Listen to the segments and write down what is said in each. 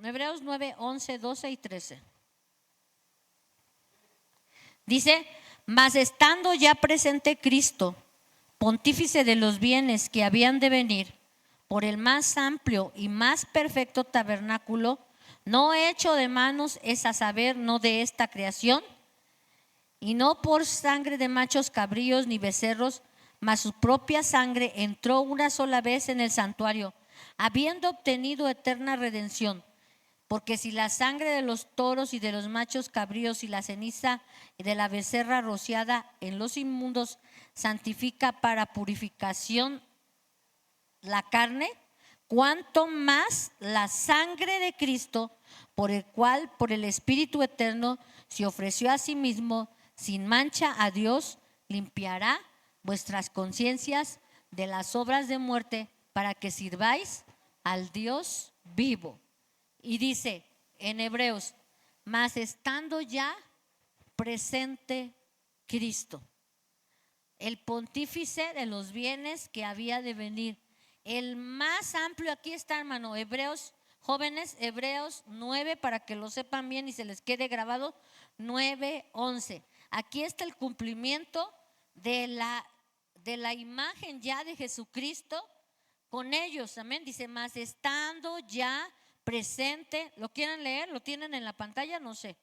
Hebreos 9, 11, 12 y 13. Dice: mas estando ya presente Cristo, pontífice de los bienes que habían de venir, por el más amplio y más perfecto tabernáculo, no hecho de manos, es a saber, no de esta creación, y no por sangre de machos cabríos ni becerros, mas su propia sangre entró una sola vez en el santuario, habiendo obtenido eterna redención. Porque si la sangre de los toros y de los machos cabríos y la ceniza de la becerra rociada en los inmundos santifica para purificación la carne, cuanto más la sangre de Cristo, por el cual por el Espíritu eterno se ofreció a sí mismo sin mancha a Dios, limpiará vuestras conciencias de las obras de muerte para que sirváis al Dios vivo. Y dice en Hebreos: mas estando ya presente Cristo, el pontífice de los bienes que había de venir, el más amplio. Aquí está, hermano, Hebreos, jóvenes, Hebreos 9, para que lo sepan bien y se les quede grabado, 9, 11. Aquí está el cumplimiento de la imagen ya de Jesucristo con ellos, amén. Dice: mas estando ya presente. ¿Lo quieren leer? ¿Lo tienen en la pantalla? No sé,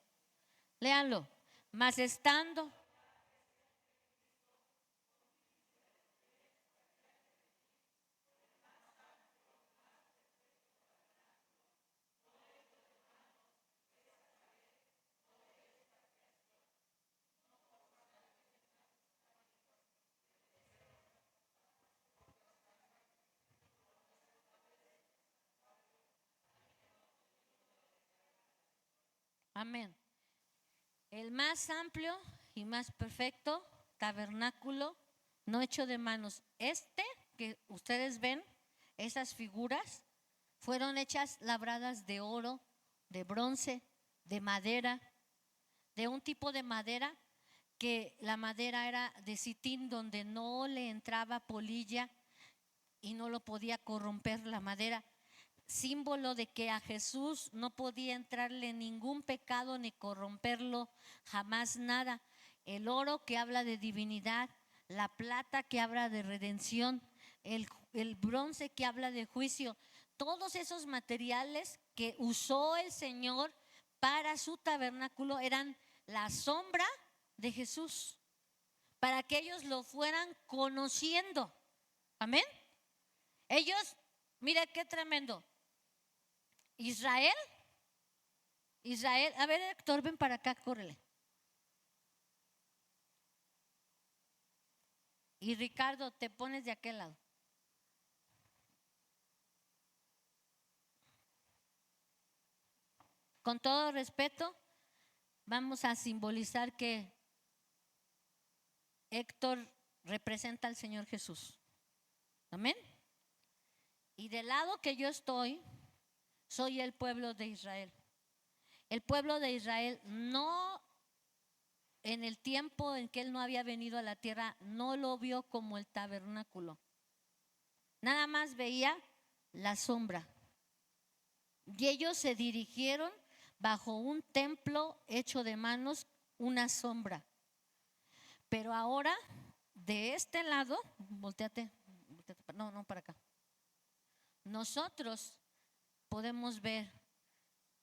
léanlo. Mas estando. Amén. El más amplio y más perfecto tabernáculo, no hecho de manos. Este que ustedes ven, esas figuras, fueron hechas labradas de oro, de bronce, de madera, de un tipo de madera que la madera era de sitín, donde no le entraba polilla y no lo podía corromper la madera. Símbolo de que a Jesús no podía entrarle ningún pecado ni corromperlo jamás nada. El oro que habla de divinidad, la plata que habla de redención, el bronce que habla de juicio. Todos esos materiales que usó el Señor para su tabernáculo eran la sombra de Jesús, para que ellos lo fueran conociendo. Amén. Ellos, mira qué tremendo. Israel, a ver, Héctor, ven para acá, córrele. Y Ricardo, te pones de aquel lado. Con todo respeto, vamos a simbolizar que Héctor representa al Señor Jesús. Amén. Y del lado que yo estoy, soy el pueblo de Israel. El pueblo de Israel no, en el tiempo en que él no había venido a la tierra, no lo vio como el tabernáculo. Nada más veía la sombra. Y ellos se dirigieron bajo un templo hecho de manos, una sombra. Pero ahora, de este lado, volteate, no, para acá. Nosotros podemos ver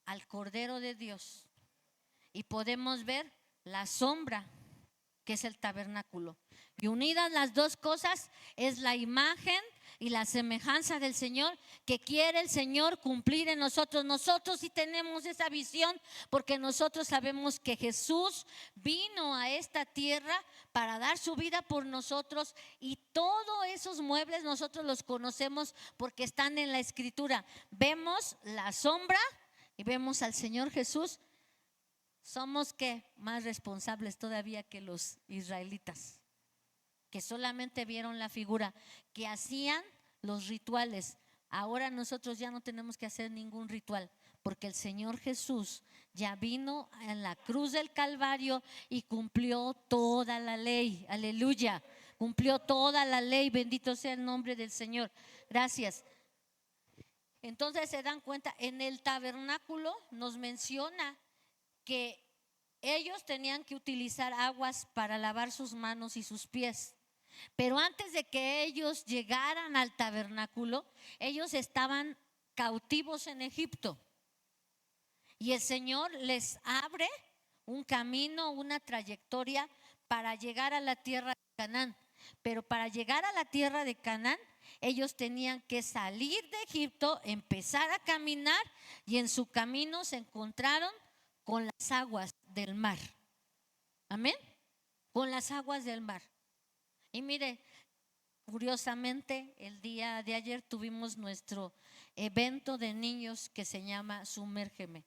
al Cordero de Dios y podemos ver la sombra, que es el tabernáculo. Y unidas las dos cosas es la imagen y la semejanza del Señor que quiere el Señor cumplir en nosotros. Nosotros sí tenemos esa visión, porque nosotros sabemos que Jesús vino a esta tierra para dar su vida por nosotros, y todos esos muebles nosotros los conocemos porque están en la Escritura. Vemos la sombra y vemos al Señor Jesús. Somos ¿qué? Más responsables todavía que los israelitas, que solamente vieron la figura, que hacían los rituales. Ahora nosotros ya no tenemos que hacer ningún ritual, porque el Señor Jesús ya vino en la cruz del Calvario y cumplió toda la ley. Aleluya, cumplió toda la ley. Bendito sea el nombre del Señor. Gracias. Entonces se dan cuenta, en el tabernáculo nos menciona que ellos tenían que utilizar aguas para lavar sus manos y sus pies. Pero antes de que ellos llegaran al tabernáculo, ellos estaban cautivos en Egipto. Y el Señor les abre un camino, una trayectoria para llegar a la tierra de Canaán. Pero para llegar a la tierra de Canaán, ellos tenían que salir de Egipto, empezar a caminar, y en su camino se encontraron con las aguas del mar. Amén. Con las aguas del mar. Y mire, curiosamente, el día de ayer tuvimos nuestro evento de niños que se llama Sumérgeme.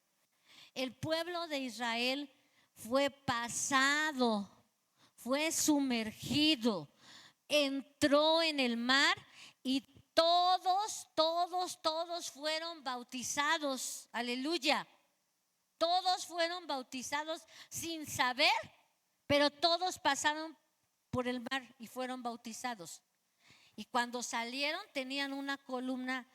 El pueblo de Israel fue pasado, fue sumergido, entró en el mar y todos fueron bautizados. Aleluya. Todos fueron bautizados sin saber, pero todos pasaron por el mar y fueron bautizados. Y cuando salieron tenían una columna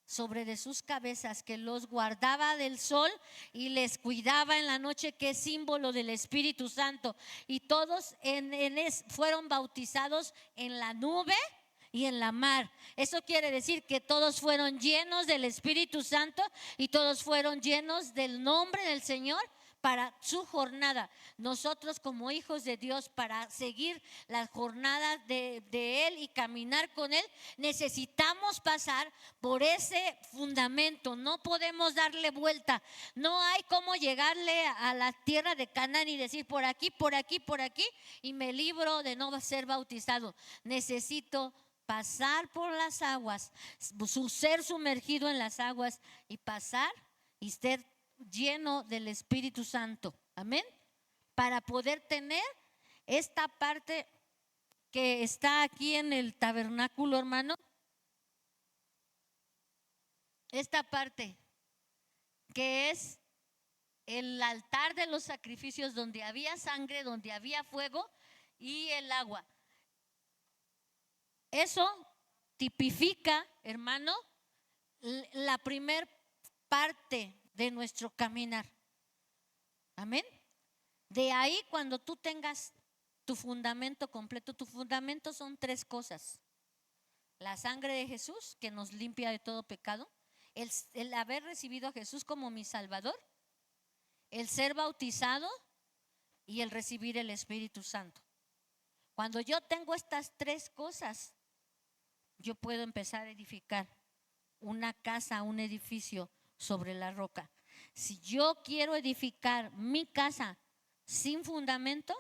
sobre de sus cabezas que los guardaba del sol y les cuidaba en la noche, que es símbolo del Espíritu Santo. Y todos fueron bautizados en la nube y en la mar. Eso quiere decir que todos fueron llenos del Espíritu Santo y todos fueron llenos del nombre del Señor para su jornada. Nosotros como hijos de Dios, para seguir la jornada de Él y caminar con Él, necesitamos pasar por ese fundamento. No podemos darle vuelta. No hay cómo llegarle a la tierra de Canaán y decir por aquí, y me libro de no ser bautizado. Necesito pasar por las aguas, ser sumergido en las aguas y pasar y ser lleno del Espíritu Santo. Amén. Para poder tener esta parte que está aquí en el tabernáculo, hermano. Esta parte que es el altar de los sacrificios, donde había sangre, donde había fuego y el agua. Eso tipifica, hermano, la primer parte de nuestro caminar. Amén. De ahí, cuando tú tengas tu fundamento completo, tu fundamento son 3 cosas: la sangre de Jesús, que nos limpia de todo pecado; el haber recibido a Jesús como mi Salvador; el ser bautizado; y el recibir el Espíritu Santo. Cuando yo tengo estas 3 cosas, yo puedo empezar a edificar una casa, un edificio sobre la roca. Si yo quiero edificar mi casa sin fundamento,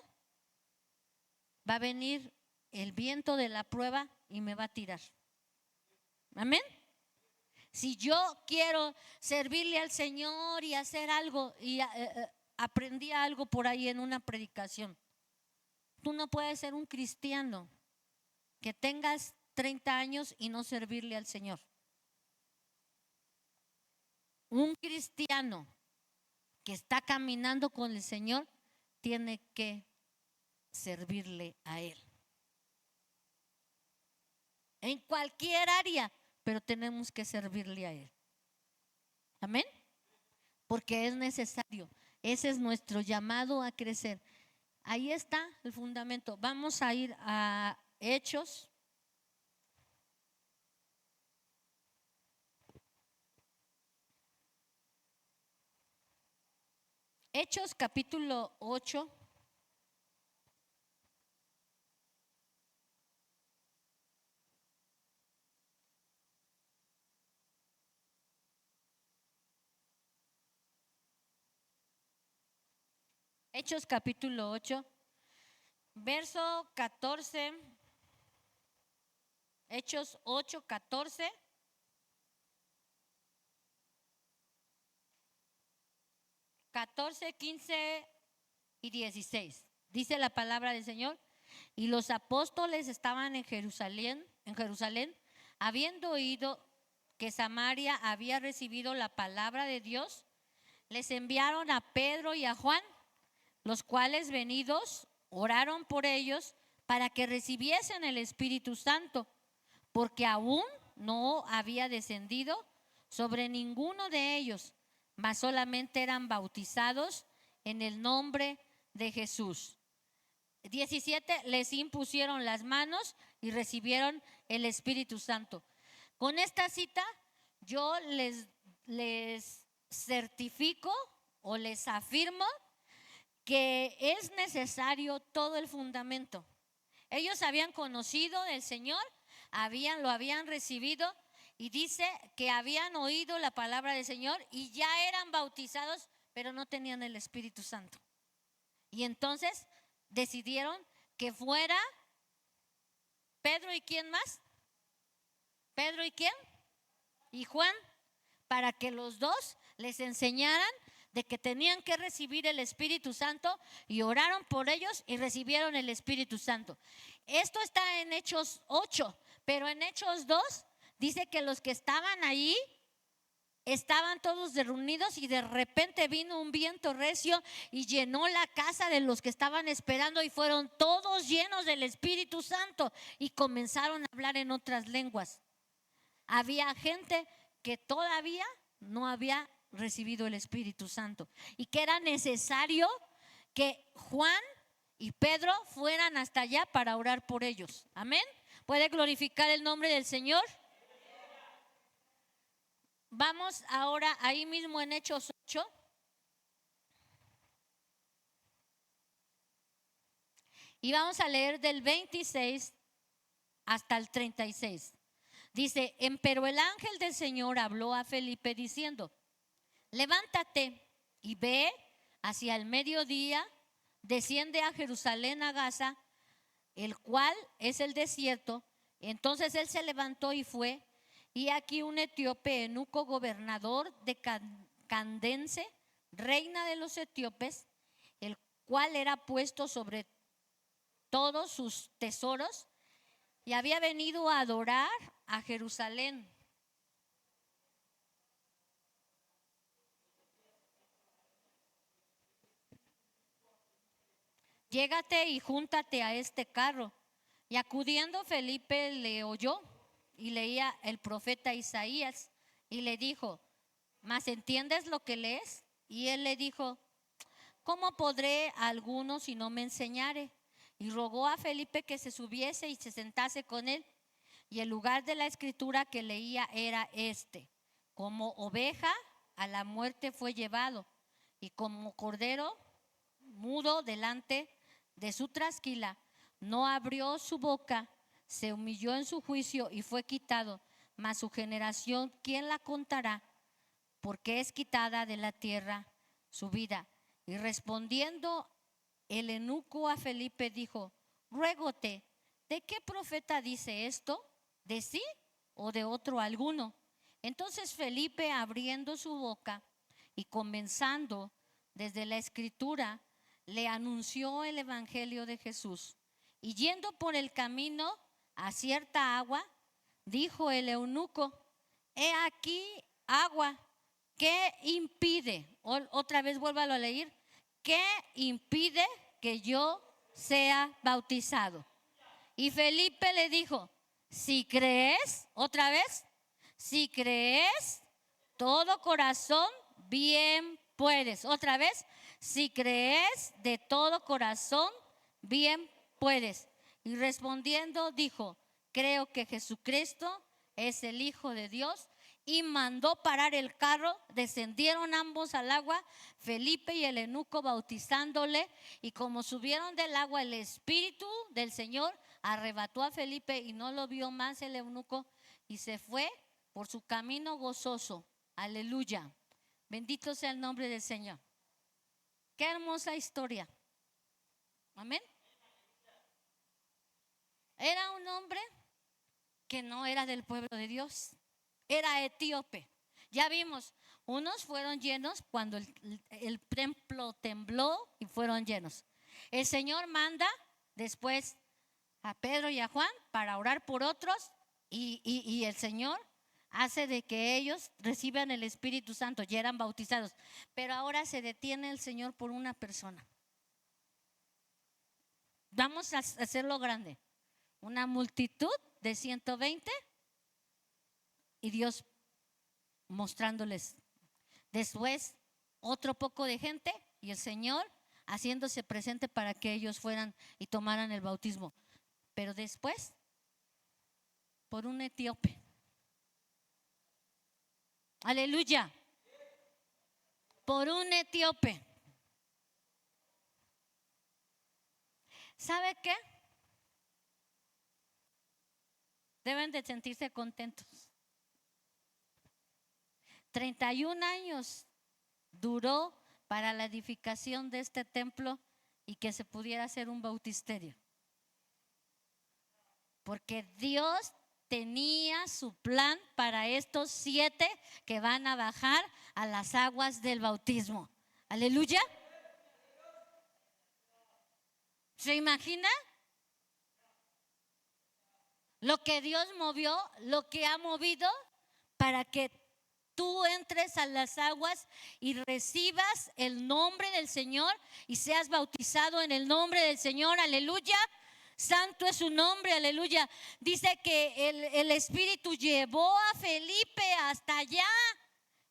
va a venir el viento de la prueba y me va a tirar. Amén. Si yo quiero servirle al Señor y hacer algo, y aprendí algo por ahí en una predicación: tú no puedes ser un cristiano que tengas 30 años y no servirle al Señor. Un cristiano que está caminando con el Señor tiene que servirle a Él. En cualquier área, pero tenemos que servirle a Él. Amén. Porque es necesario. Ese es nuestro llamado a crecer. Ahí está el fundamento. Vamos a ir a Hechos. Hechos capítulo 8. Hechos capítulo 8, verso 14. Hechos 8, 14. 14, 15 y 16. Dice la palabra del Señor: y los apóstoles estaban en Jerusalén, habiendo oído que Samaria había recibido la palabra de Dios, les enviaron a Pedro y a Juan, los cuales, venidos, oraron por ellos para que recibiesen el Espíritu Santo, porque aún no había descendido sobre ninguno de ellos, mas solamente eran bautizados en el nombre de Jesús. 17, les impusieron las manos y recibieron el Espíritu Santo. Con esta cita yo les certifico o les afirmo que es necesario todo el fundamento. Ellos habían conocido del Señor, lo habían recibido, y dice que habían oído la palabra del Señor y ya eran bautizados, pero no tenían el Espíritu Santo. Y entonces decidieron que fuera Pedro y ¿quién más? Pedro y ¿quién? Y Juan, para que los dos les enseñaran de que tenían que recibir el Espíritu Santo, y oraron por ellos y recibieron el Espíritu Santo. Esto está en Hechos 8, pero en Hechos 2 dice que los que estaban ahí estaban todos reunidos y de repente vino un viento recio y llenó la casa de los que estaban esperando, y fueron todos llenos del Espíritu Santo y comenzaron a hablar en otras lenguas. Había gente que todavía no había recibido el Espíritu Santo y que era necesario que Juan y Pedro fueran hasta allá para orar por ellos. Amén. ¿Puede glorificar el nombre del Señor? Vamos ahora ahí mismo en Hechos 8. Y vamos a leer del 26 hasta el 36. Dice: pero el ángel del Señor habló a Felipe diciendo: levántate y ve hacia el mediodía, desciende a Jerusalén, a Gaza, el cual es el desierto. Entonces él se levantó y fue, y aquí un etíope, eunuco, gobernador de Candace, reina de los etíopes, el cual era puesto sobre todos sus tesoros, y había venido a adorar a Jerusalén. Llégate y júntate a este carro. Y acudiendo Felipe le oyó y leía el profeta Isaías, y le dijo: ¿mas entiendes lo que lees? Y él le dijo: ¿cómo podré a alguno si no me enseñare? Y rogó a Felipe que se subiese y se sentase con él. Y el lugar de la escritura que leía era este: como oveja a la muerte fue llevado, y como cordero mudo delante de su trasquila, no abrió su boca, se humilló en su juicio y fue quitado. Mas su generación, ¿quién la contará? Porque es quitada de la tierra su vida. Y respondiendo el eunuco a Felipe dijo: ruégote, ¿de qué profeta dice esto? ¿De sí o de otro alguno? Entonces Felipe, abriendo su boca y comenzando desde la escritura, le anunció el evangelio de Jesús. Y yendo por el camino a cierta agua, dijo el eunuco: he aquí agua. ¿Qué impide? Otra vez vuélvalo a leer. ¿Qué impide que yo sea bautizado? Y Felipe le dijo: si crees, otra vez, si crees, todo corazón, bien puedes. Otra vez, si crees de todo corazón, bien puedes. Y respondiendo dijo: creo que Jesucristo es el Hijo de Dios. Y mandó parar el carro, descendieron ambos al agua, Felipe y el eunuco bautizándole, y como subieron del agua, el Espíritu del Señor arrebató a Felipe y no lo vio más el eunuco, y se fue por su camino gozoso. Aleluya. Bendito sea el nombre del Señor. Qué hermosa historia. Amén. Era un hombre que no era del pueblo de Dios. Era etíope. Ya vimos, unos fueron llenos cuando el templo tembló y fueron llenos. El Señor manda después a Pedro y a Juan para orar por otros, y el Señor hace de que ellos reciban el Espíritu Santo, ya eran bautizados. Pero ahora se detiene el Señor por una persona. Vamos a hacerlo grande. Una multitud de 120, y Dios mostrándoles. Después, otro poco de gente y el Señor haciéndose presente para que ellos fueran y tomaran el bautismo. Pero después, por un etíope. Aleluya. Por un etíope. ¿Sabe qué? Deben de sentirse contentos. 31 años duró para la edificación de este templo y que se pudiera hacer un bautisterio. Porque Dios tenía su plan para estos 7 que van a bajar a las aguas del bautismo. Aleluya. ¿Se imagina? Lo que Dios movió, lo que ha movido para que tú entres a las aguas y recibas el nombre del Señor y seas bautizado en el nombre del Señor. Aleluya. Santo es su nombre, aleluya. Dice que el Espíritu llevó a Felipe hasta allá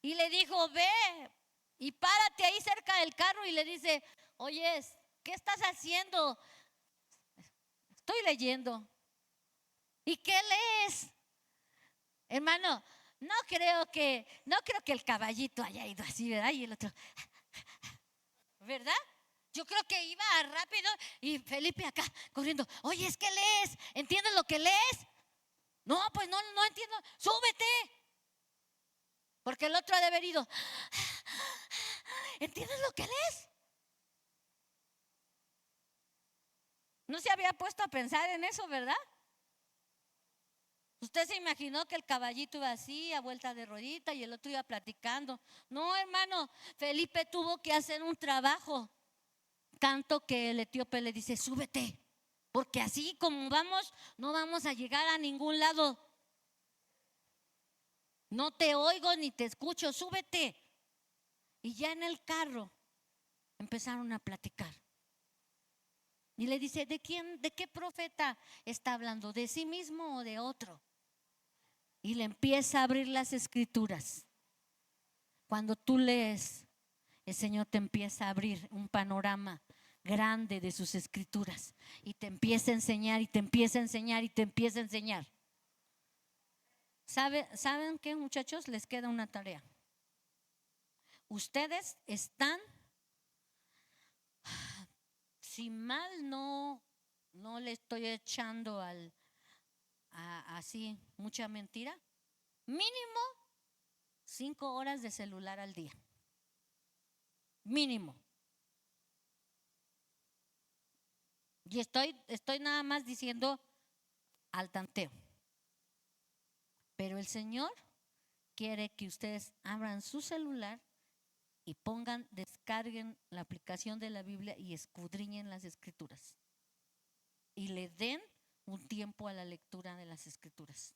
y le dijo: ve y párate ahí cerca del carro, y le dice: oye, ¿qué estás haciendo? Estoy leyendo. ¿Y qué lees? Hermano, no creo que el caballito haya ido así, ¿verdad? Y el otro, ¿verdad? Yo creo que iba rápido y Felipe acá corriendo. Oye, ¿es que lees? ¿Entiendes lo que lees? No, pues no entiendo. Súbete. Porque el otro ha de haber ido. ¿Entiendes lo que lees? No se había puesto a pensar en eso, ¿verdad? Usted se imaginó que el caballito iba así, a vuelta de rodita, y el otro iba platicando. No, hermano, Felipe tuvo que hacer un trabajo. Tanto que el etíope le dice: súbete, porque así como vamos, no vamos a llegar a ningún lado. No te oigo ni te escucho, súbete. Y ya en el carro empezaron a platicar. Y le dice: ¿de qué profeta está hablando? ¿De sí mismo o de otro? Y le empieza a abrir las escrituras. Cuando tú lees, el Señor te empieza a abrir un panorama grande de sus escrituras y te empieza a enseñar y te empieza a enseñar y te empieza a enseñar. ¿Saben qué, muchachos? Les queda una tarea. Ustedes están, si mal no le estoy echando así mucha mentira, mínimo 5 horas de celular al día. Mínimo. Y estoy nada más diciendo al tanteo. Pero el Señor quiere que ustedes abran su celular y descarguen la aplicación de la Biblia y escudriñen las escrituras. Y le den un tiempo a la lectura de las escrituras.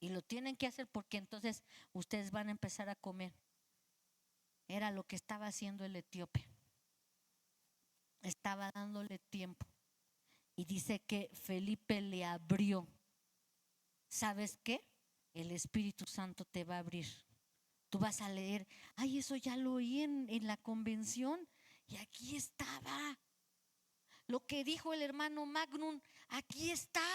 Y lo tienen que hacer porque entonces ustedes van a empezar a comer. Era lo que estaba haciendo el etíope. Estaba dándole tiempo. Y dice que Felipe le abrió. ¿Sabes qué? El Espíritu Santo te va a abrir. Tú vas a leer: ay, eso ya lo oí en la convención y aquí estaba. Lo que dijo el hermano Magnum, aquí está.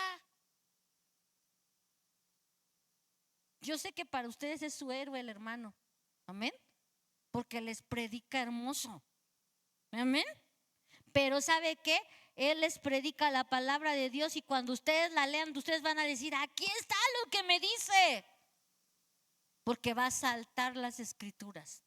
Yo sé que para ustedes es su héroe el hermano. Amén. Porque les predica hermoso. Amén. Pero ¿sabe qué? Él les predica la palabra de Dios y cuando ustedes la lean, ustedes van a decir: aquí está lo que me dice. Porque va a saltar las escrituras.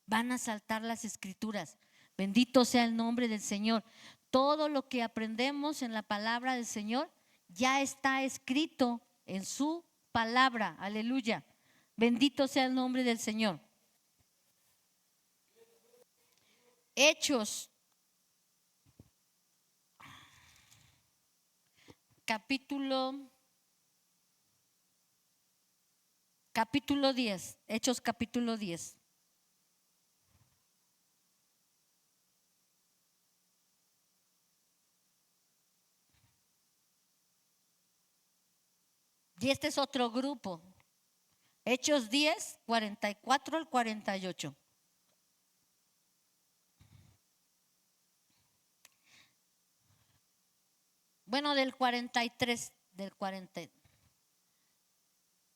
Van a saltar las escrituras. Bendito sea el nombre del Señor. Todo lo que aprendemos en la palabra del Señor ya está escrito en su palabra. Aleluya. Bendito sea el nombre del Señor. Hechos, capítulo 10. Hechos capítulo 10. Y este es otro grupo. Hechos 10, 44 al 48. Bueno, del 43, del 40.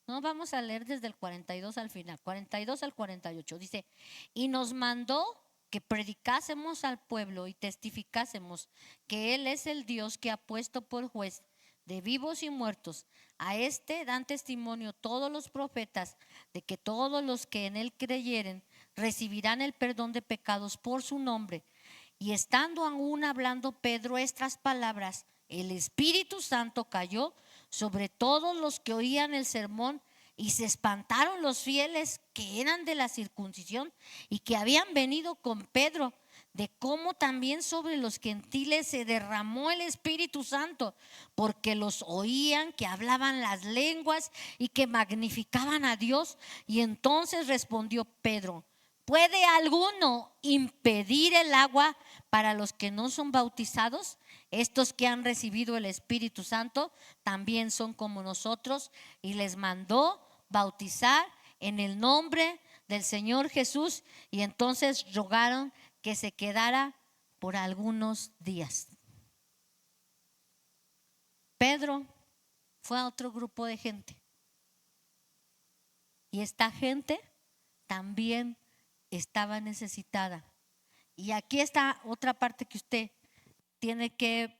No, vamos a leer desde el 42 al final, 42 al 48. Dice, y nos mandó que predicásemos al pueblo y testificásemos que Él es el Dios que ha puesto por juez de vivos y muertos. A este dan testimonio todos los profetas de que todos los que en Él creyeren recibirán el perdón de pecados por su nombre. Y estando aún hablando Pedro estas palabras, el Espíritu Santo cayó sobre todos los que oían el sermón, y se espantaron los fieles que eran de la circuncisión y que habían venido con Pedro, de cómo también sobre los gentiles se derramó el Espíritu Santo, porque los oían que hablaban las lenguas y que magnificaban a Dios. Y entonces respondió Pedro: ¿puede alguno impedir el agua para los que no son bautizados? Estos que han recibido el Espíritu Santo también son como nosotros. Y les mandó bautizar en el nombre del Señor Jesús. Y entonces rogaron que se quedara por algunos días. Pedro fue a otro grupo de gente. Y esta gente también estaba necesitada. Y aquí está otra parte que usted tiene que,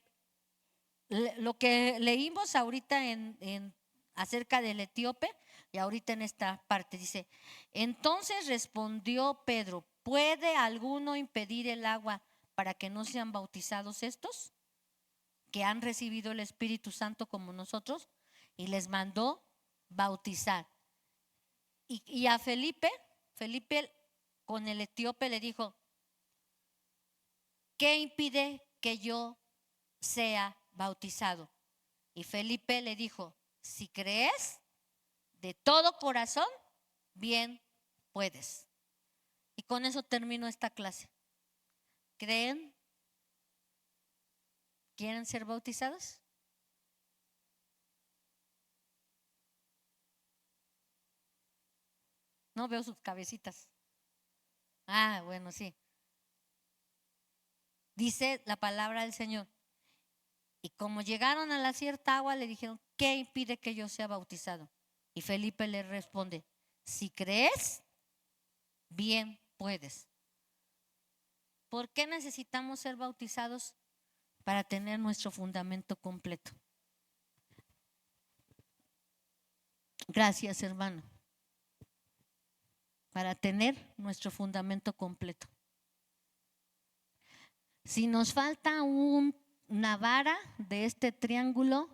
lo que leímos ahorita en acerca del etíope, y ahorita en esta parte dice, entonces respondió Pedro: ¿puede alguno impedir el agua para que no sean bautizados estos que han recibido el Espíritu Santo como nosotros? Y les mandó bautizar. Y a Felipe con el etíope le dijo: ¿qué impide que yo sea bautizado? Y Felipe le dijo: si crees de todo corazón, bien puedes. Y con eso termino esta clase. ¿Creen? ¿Quieren ser bautizados? No veo sus cabecitas. Ah, bueno, sí. Dice la palabra del Señor. Y como llegaron a la cierta agua, le dijeron: ¿qué impide que yo sea bautizado? Y Felipe le responde: si crees, bien puedes. ¿Por qué necesitamos ser bautizados? Para tener nuestro fundamento completo. Gracias, hermano. Para tener nuestro fundamento completo. Si nos falta una vara de este triángulo,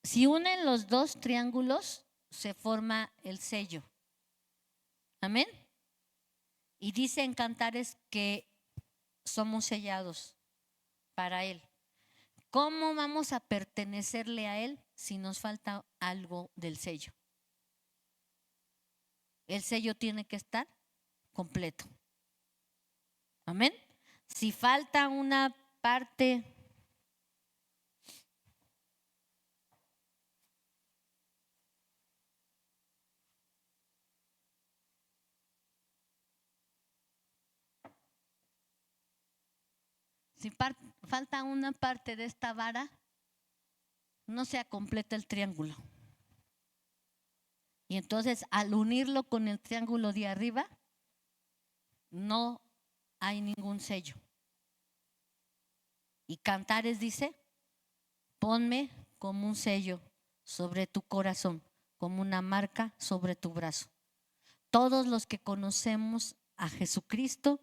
si unen los dos triángulos, se forma el sello. Amén. Y dice en Cantares que somos sellados para Él. ¿Cómo vamos a pertenecerle a Él si nos falta algo del sello? El sello tiene que estar completo. Amén. Si falta una parte, si falta una parte de esta vara, no se completa el triángulo. Y entonces, al unirlo con el triángulo de arriba, no hay ningún sello. Y Cantares dice: ponme como un sello sobre tu corazón, como una marca sobre tu brazo. Todos los que conocemos a Jesucristo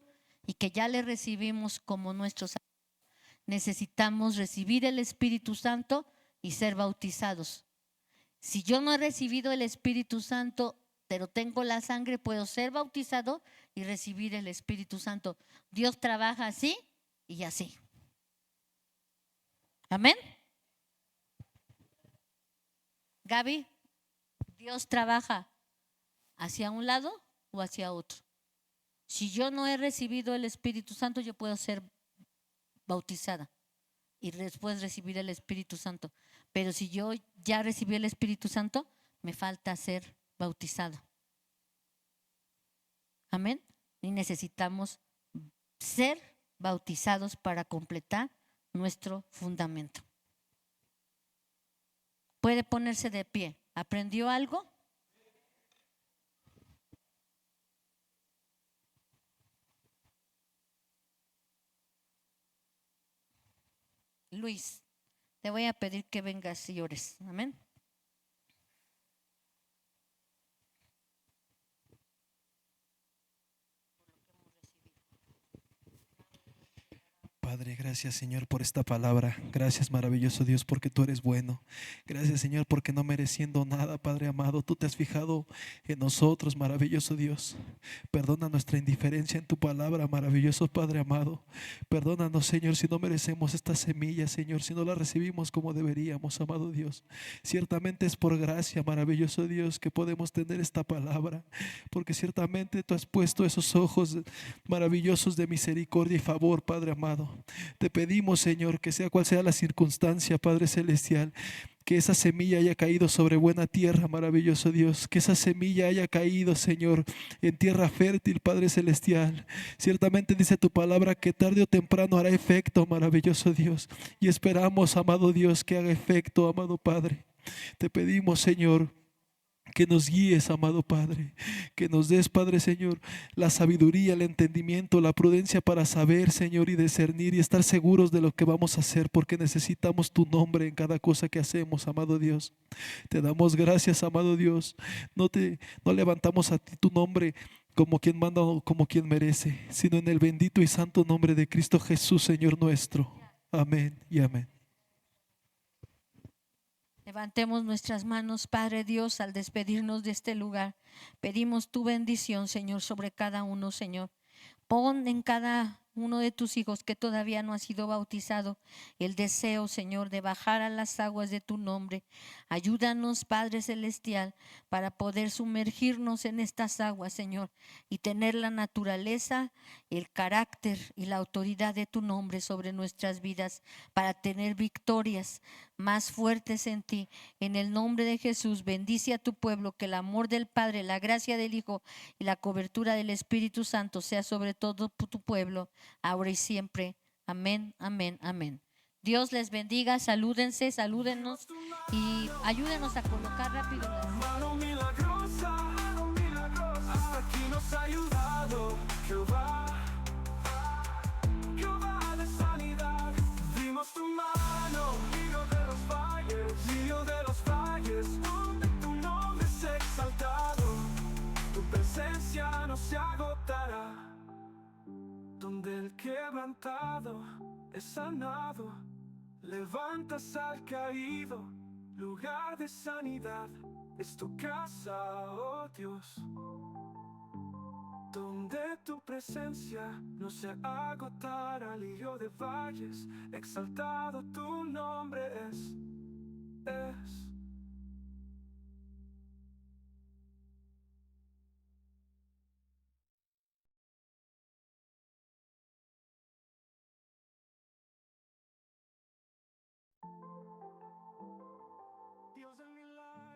y que ya le recibimos como nuestro Salvador, necesitamos recibir el Espíritu Santo y ser bautizados. Si yo no he recibido el Espíritu Santo, pero tengo la sangre, puedo ser bautizado y recibir el Espíritu Santo. Dios trabaja así y así. Amén. Gaby, Dios trabaja hacia un lado o hacia otro. Si yo no he recibido el Espíritu Santo, yo puedo ser bautizada y después recibir el Espíritu Santo. Pero si yo ya recibí el Espíritu Santo, me falta ser bautizado. Amén. Y necesitamos ser bautizados para completar nuestro fundamento. Puede ponerse de pie. ¿Aprendió algo? Luis, te voy a pedir que vengas y ores. Amén. Padre, gracias Señor por esta palabra. Gracias maravilloso Dios porque tú eres bueno. Gracias Señor porque no mereciendo nada, Padre amado, tú te has fijado en nosotros, maravilloso Dios. Perdona nuestra indiferencia en tu palabra, maravilloso Padre amado. Perdónanos Señor si no merecemos esta semilla, Señor, si no la recibimos como deberíamos, amado Dios. Ciertamente es por gracia, maravilloso Dios, que podemos tener esta palabra, porque ciertamente tú has puesto esos ojos maravillosos de misericordia y favor, Padre amado. Te pedimos, Señor, que sea cual sea la circunstancia, Padre Celestial, que esa semilla haya caído sobre buena tierra, maravilloso Dios. Que esa semilla haya caído, Señor, en tierra fértil, Padre Celestial. Ciertamente dice tu palabra que tarde o temprano hará efecto, maravilloso Dios. Y esperamos, amado Dios, que haga efecto, amado Padre. Te pedimos, Señor, que nos guíes, amado Padre, que nos des, Padre Señor, la sabiduría, el entendimiento, la prudencia para saber, Señor, y discernir y estar seguros de lo que vamos a hacer, porque necesitamos tu nombre en cada cosa que hacemos, amado Dios. Te damos gracias, amado Dios. No levantamos a ti tu nombre como quien manda o como quien merece, sino en el bendito y santo nombre de Cristo Jesús, Señor nuestro. Amén y amén. Levantemos nuestras manos, Padre Dios, al despedirnos de este lugar. Pedimos tu bendición, Señor, sobre cada uno, Señor. Pon en cada uno de tus hijos que todavía no ha sido bautizado el deseo, Señor, de bajar a las aguas de tu nombre. Ayúdanos, Padre Celestial, para poder sumergirnos en estas aguas, Señor, y tener la naturaleza, el carácter y la autoridad de tu nombre sobre nuestras vidas, para tener victorias más fuertes en ti. En el nombre de Jesús, bendice a tu pueblo, que el amor del Padre, la gracia del Hijo y la cobertura del Espíritu Santo sea sobre todo tu pueblo, ahora y siempre. Amén, amén, amén. Dios les bendiga, salúdense, salúdenos y ayúdenos a colocar rápido las... Mano milagrosa, hasta aquí nos ha ayudado Jehová, Jehová de sanidad. Vimos tu mano, río de los valles, donde tu nombre es exaltado, tu presencia no se agotará. Donde el quebrantado es sanado, levantas al caído, lugar de sanidad es tu casa, oh Dios. Donde tu presencia no se agotará, lío de valles, exaltado tu nombre es. Dios de milagros.